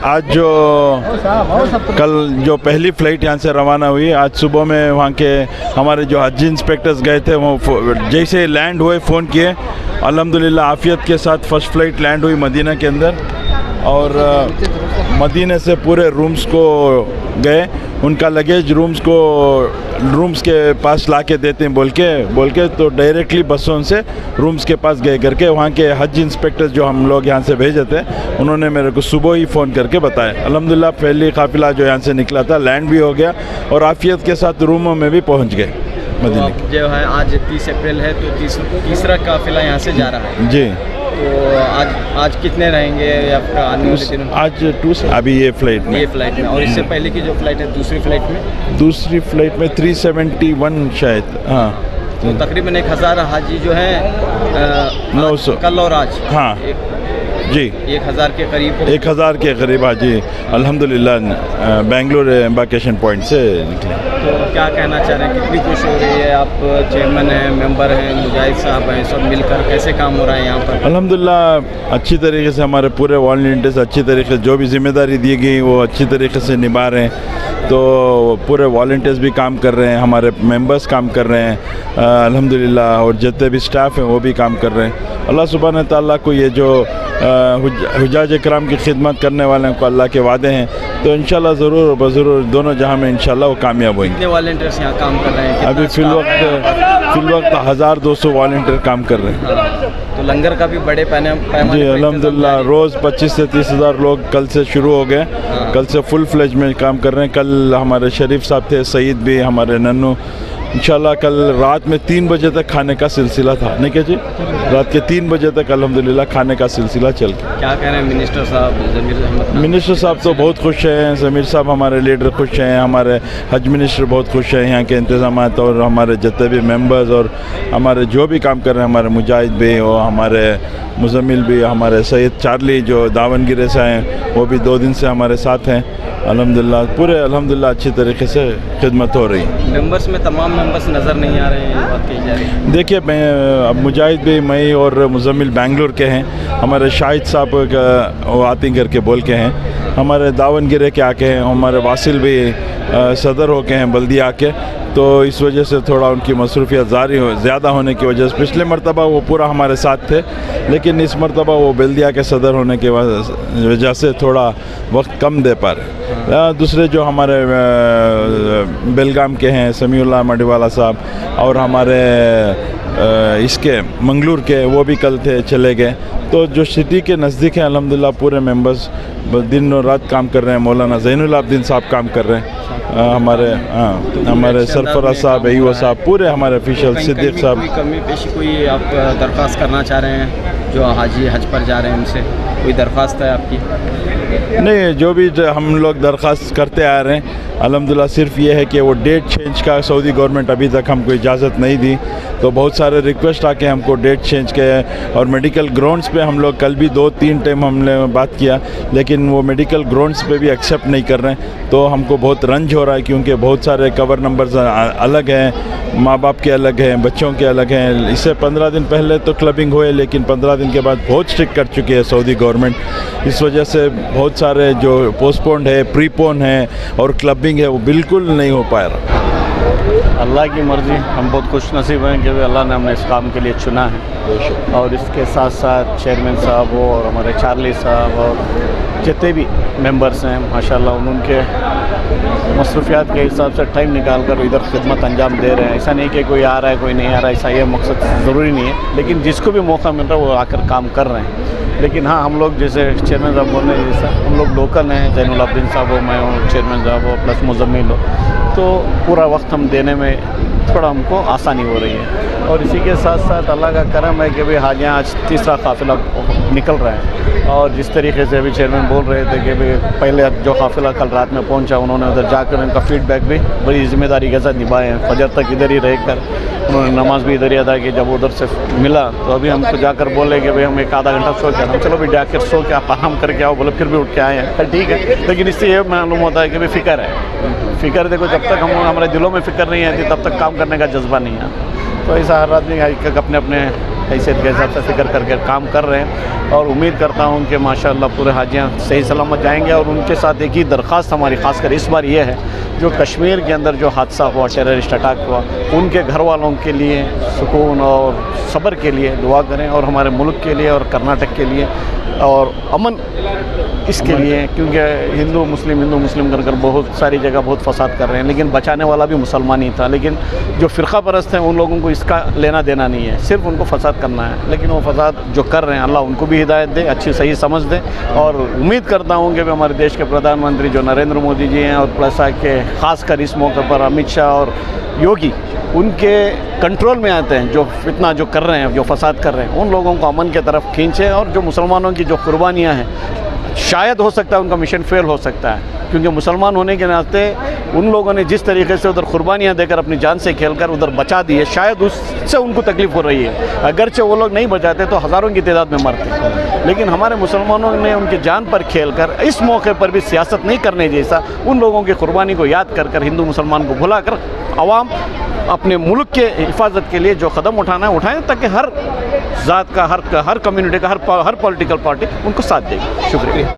आज कल जो पहली फ़्लाइट यहाँ से रवाना हुई, आज सुबह में वहाँ के हमारे जो हज इंस्पेक्टर्स गए थे वो जैसे लैंड हुए फ़ोन किए, अल्हम्दुलिल्लाह आफ़ियत के साथ फ़र्स्ट फ़्लाइट लैंड हुई मदीना के अंदर और मदीने से पूरे रूम्स को गए, उनका लगेज रूम्स के पास ला के देते हैं बोल के तो डायरेक्टली बसों से रूम्स के पास गए करके वहाँ के हज इंस्पेक्टर्स जो हम लोग यहाँ से भेजे थे उन्होंने मेरे को सुबह ही फ़ोन करके बताया। अल्हम्दुलिल्लाह पहली काफ़िला जो यहाँ से निकला था लैंड भी हो गया और आफ़ियत के साथ रूमों में भी पहुँच गए मदीने। तो जो है आज 30 अप्रैल है तो तीसरा काफ़िला यहाँ से जा रहा है जी। तो आज कितने रहेंगे आपका आने वाले दिनों? आज अभी ये फ़्लाइट में और इससे पहले की जो फ़्लाइट है दूसरी फ़्लाइट में 371 शायद, हाँ। तो तकरीबन 1000 हाजी जो है 900 कल और आज, हाँ जी, 1000 के करीब 1000 के करीब हाजी अल्हम्दुलिल्लाह बेंगलुरु एम्बार्केशन पॉइंट से निकले। तो क्या कहना चाह रहे हैं, कितनी खुशी हो रही है? आप चेयरमैन हैं, मेंबर हैं, मुजाहिद साहब हैं, सब मिलकर कैसे काम हो रहा है यहाँ पर? अल्हम्दुलिल्लाह अच्छी तरीके से हमारे पूरे वॉलंटियर्स अच्छी तरीके से जो भी जिम्मेदारी दी गई वो अच्छी तरीके से निभा रहे हैं। तो पूरे वॉलंटियर्स भी काम कर रहे हैं, हमारे मेंबर्स काम कर रहे हैं अल्हम्दुलिल्लाह, और जितने भी स्टाफ हैं वो भी काम कर रहे हैं। अल्लाह सुब्हान ताला को ये जो हुज्जाज इकराम की खिदमत करने वाले को अल्लाह के वादे हैं, तो इंशाल्लाह ज़रूर दोनों जहां में इंशाल्लाह वो कामयाब होंगे। कितने वॉलंटियर्स यहाँ काम कर रहे हैं? अभी फिल वक्त 1200 वॉलंटियर काम कर रहे हैं। तो लंगर का भी बड़े पैमाने जी अल्हम्दुलिल्लाह रोज़ 25 से 30 हज़ार लोग कल से शुरू हो गए, कल से फुल फ्लेज में काम कर रहे हैं। कल हमारे शरीफ साहब थे, सईद भी, हमारे नन्नू, इंशाल्लाह कल रात में 3 बजे तक खाने का सिलसिला था, नहीं क्या जी? रात के 3 बजे तक अल्हम्दुलिल्लाह खाने का सिलसिला चल गया। क्या कह रहे हैं मिनिस्टर साहब ज़मीर अहमद? मिनिस्टर साहब तो बहुत खुश हैं, ज़मीर साहब हमारे लीडर खुश हैं, हमारे हज मिनिस्टर बहुत खुश हैं, यहाँ के इंतज़ामात और हमारे जितने भी मेंबर्स और हमारे जो भी काम कर रहे हैं, हमारे मुजाहिद भी और हमारे मुज़म्मिल भी, हमारे सैयद चार्ली जो दावनगिरे से हैं वो भी 2 दिन से हमारे साथ हैं अल्हम्दुलिल्लाह। पूरे अल्हम्दुलिल्लाह अच्छी तरीके से खिदमत हो रही है। मेंबर्स में तमाम मेंबर्स नज़र नहीं आ रहे हैं, ये बात कही जा रही है। देखिए मैं अब मुजाहिद भी, मैं और मुज़म्मिल बेंगलुरु के हैं, हमारे शाहिद साहब का वो आती करके बोल के हैं, हमारे दावनगिरे के आके हैं, हमारे वासिल भी सदर होके हैं बल्दिया के, तो इस वजह से थोड़ा उनकी मसरूफियत ज़्यादा होने की वजह से पिछले मरतबा वो पूरा हमारे साथ थे, लेकिन इस मरतबा वो बल्दिया के सदर होने की वजह से थोड़ा वक्त कम दे पा रहे। दूसरे जो हमारे बेलगाम के हैं समीउल्लाह मडिवाला साहब और हमारे इसके मंगलूर के वो भी कल थे, चले गए। तो जो सिटी के नज़दीक हैं अल्हम्दुलिल्लाह पूरे मेंबर्स दिन और रात काम कर रहे हैं। मौलाना ज़ैनुल आबदीन साहब काम कर रहे हैं, हमारे सरफराज साहब, ईओ साहब, पूरे हमारे ऑफिशियल सिद्दीक साहब। कोई कमी पेशी कोई आप दरख्वास्त करना चाह रहे हैं जो हाजी हज पर जा रहे हैं उनसे, कोई दरख्वास्त है आपकी? नहीं, जो भी हम लोग दरख्वास्त करते आ रहे हैं अल्हम्दुलिल्लाह सिर्फ ये है कि वो डेट चेंज का सऊदी गवर्नमेंट अभी तक हमको इजाज़त नहीं दी, तो बहुत सारे रिक्वेस्ट आके हमको डेट चेंज के और मेडिकल ग्राउंड्स पे हम लोग कल भी 2-3 टाइम हमने बात किया, लेकिन वो मेडिकल ग्राउंड्स पे भी एक्सेप्ट नहीं कर रहे हैं। तो हमको बहुत रंज हो रहा है क्योंकि बहुत सारे कवर नंबर्स अलग हैं, माँ बाप के अलग हैं, बच्चों के अलग हैं। इससे 15 दिन पहले तो क्लबिंग हुए, लेकिन 15 दिन के बाद बहुत स्ट्रिक्ट कर चुकी है सऊदी गवर्नमेंट। इस वजह से बहुत सारे जो पोस्टपोन्ड है, प्रीपोन है और क्लबिंग है वो बिल्कुल नहीं हो पा रहा। अल्लाह की मर्ज़ी, हम बहुत खुश नसीब हैं कि अल्लाह ने हमें इस काम के लिए चुना है। और इसके साथ साथ चेयरमैन साहब हो और हमारे चार्ली साहब और जितने भी मेंबर्स हैं माशाल्लाह उनके मसरूफियात के हिसाब से टाइम निकाल कर इधर खिदमत अंजाम दे रहे हैं। ऐसा नहीं कि कोई आ रहा है कोई नहीं आ रहा है, ऐसा ये मकसद ज़रूरी नहीं है, लेकिन जिसको भी मौका मिल रहा है वो आकर काम कर रहे हैं। लेकिन हाँ, हम लोग जैसे चेयरमैन साहब बोल रहे हैं जैसा हम लोग लोकल हैं, जैनुल अब्दीन साहब हो, मैं हूँ, चेयरमैन साहब हो, प्लस मुजम्मिल हो, तो पूरा वक्त हम देने में थोड़ा हमको आसानी हो रही है। और इसी के साथ साथ अल्लाह का करम है कि भाई हाजियाँ आज तीसरा काफ़िला निकल रहा है। और जिस तरीके से अभी चेयरमैन बोल रहे थे कि भाई पहले जो काफ़िला कल रात में पहुंचा, उन्होंने उधर जाकर उनका फीडबैक भी बड़ी ज़िम्मेदारी के साथ निभाए हैं। फजर तक इधर ही रहकर उन्होंने नमाज़ भी इधर ही अदा की। जब उधर से मिला तो अभी हमको जाकर बोले कि भाई हम एक आधा घंटा सो के आना, चलो भी जाकर सो के आप आराम करके आओ, बोले फिर भी उठ के आए हैं, फिर ठीक है। लेकिन इससे ये मालूम होता है कि भाई फ़िक्र है, फ़िक्र देखो जब तक हम हमारे दिलों में फ़िक्र नहीं आती तब तक काम करने का जज्बा नहीं आता। तो ऐसा हर आदमी अपने अपने हैसियत के हिसाब से फ़िक्र करके काम कर रहे हैं। और उम्मीद करता हूँ कि माशाल्लाह पूरे हाजियाँ सही सलामत जाएंगे। और उनके साथ एक ही दरख्वास्त हमारी ख़ासकर इस बार ये है, जो कश्मीर के अंदर जो हादसा हुआ, टेररिस्ट अटैक हुआ, उनके घर वालों के लिए सुकून और सब्र के लिए दुआ करें, और हमारे मुल्क के लिए और कर्नाटक के लिए और अमन इसके लिए, क्योंकि हिंदू मुस्लिम कर बहुत सारी जगह बहुत फसाद कर रहे हैं, लेकिन बचाने वाला भी मुसलमान ही था। लेकिन जो फ़िरका परस्त हैं उन लोगों को इसका लेना देना नहीं है, सिर्फ उनको फसाद करना है। लेकिन वो फसाद जो कर रहे हैं अल्लाह उनको भी हिदायत दे, अच्छी सही समझ दे। और उम्मीद करता हूँ कि हमारे देश के प्रधानमंत्री जो नरेंद्र मोदी जी हैं और प्लस के ख़ासकर इस मौके पर अमित शाह और योगी उनके कंट्रोल में आते हैं, जो फितना जो कर रहे हैं, जो फसाद कर रहे हैं, उन लोगों को अमन की तरफ खींचें। और जो मुसलमानों की जो कुर्बानियाँ हैं, शायद हो सकता है उनका मिशन फेल हो सकता है, क्योंकि मुसलमान होने के नाते उन लोगों ने जिस तरीके से उधर कुर्बानियाँ देकर अपनी जान से खेलकर उधर बचा दी है, शायद उससे उनको तकलीफ़ हो रही है। अगरचे वो लोग नहीं बचाते तो हज़ारों की तादाद में मरते, लेकिन हमारे मुसलमानों ने उनकी जान पर खेलकर इस मौके पर भी सियासत नहीं करने जैसा उन लोगों की कुर्बानी को याद कर कर हिंदू मुसलमान को भुलाकर अवाम अपने मुल्क के हिफाजत के लिए जो कदम उठाना है उठाएं, ताकि हर ज़ात का, हर कम्युनिटी का, हर पॉलिटिकल पार्टी उनको साथ देगी। शुक्रिया।